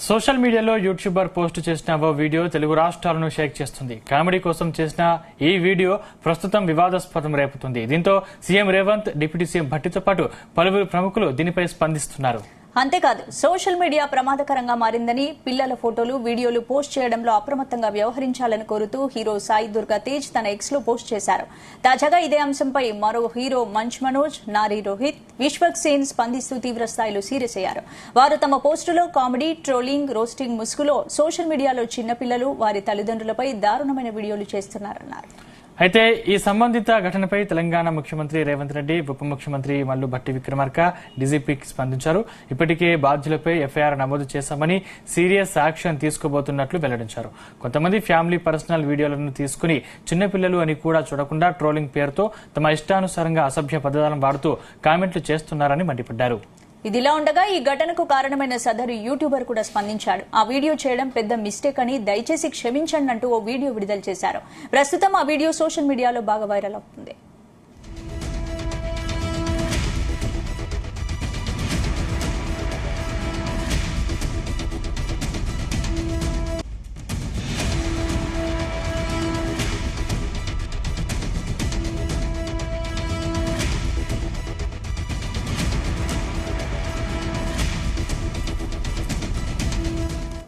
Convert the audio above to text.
Social మీడియాలో YouTuber post చేసిన ఓ video Telugu రాష్ట్రాలను షేక్ చేస్తుంది. కామెడీ కోసం చేసిన ఈ వీడియో ప్రస్తుతం వివాదాస్పదం రేపుతుంది. దీంతో సీఎం రేవంత్, డిప్యూటీ సీఎం భట్టితో పాటు పలువురు ప్రముఖులు దీనిపై స్పందిస్తున్నారు. అంతేకాదు సోషల్ మీడియా ప్రమాదకరంగా మారిందని, పిల్లల ఫోటోలు, వీడియోలు పోస్ట్ చేయడంలో అప్రమత్తంగా వ్యవహరించాలని కోరుతూ హీరో సాయి దుర్గా తేజ్ తన ఎక్స్ లో పోస్ట్ చేశారు. తాజాగా ఇదే అంశంపై మరో హీరో మంచ్ మనోజ్, నారీ రోహిత్, విశ్వక్ సేన్ స్పందిస్తూ తీవ్ర స్థాయిలో సీరియస్ అయ్యారు. వారు తమ పోస్టులో కామెడీ, ట్రోలింగ్, రోస్టింగ్ ముసుగులో సోషల్ మీడియాలో చిన్నపిల్లలు, వారి తల్లిదండ్రులపై దారుణమైన వీడియోలు చేస్తున్నారన్నారు. అయితే ఈ సంబంధిత ఘటనపై తెలంగాణ ముఖ్యమంత్రి రేవంత్ రెడ్డి, ఉప ముఖ్యమంత్రి మల్లు భట్టి విక్రమార్క డీజీపీకి స్పందించారు. ఇప్పటికే బాధ్యులపై ఎఫ్ఐఆర్ నమోదు చేశామని, సీరియస్ యాక్షన్ తీసుకోబోతున్నట్లు వెల్లడించారు. కొంతమంది ఫ్యామిలీ పర్సనల్ వీడియోలను తీసుకుని చిన్నపిల్లలు అని కూడా చూడకుండా ట్రోలింగ్ పేరుతో తమ ఇష్టానుసారంగా అసభ్య పదాలను వాడుతూ కామెంట్లు చేస్తున్నారని మండిపడ్డారు. ఇదిలా ఉండగా ఈ ఘటనకు కారణమైన సదరు యూట్యూబర్ కూడా స్పందించాడు. ఆ వీడియో చేయడం పెద్ద మిస్టేక్ అని, దయచేసి క్షమించండి అంటూ ఓ వీడియో విడుదల చేశారు. ప్రస్తుతం ఆ వీడియో సోషల్ మీడియాలో బాగా వైరల్ అవుతుంది.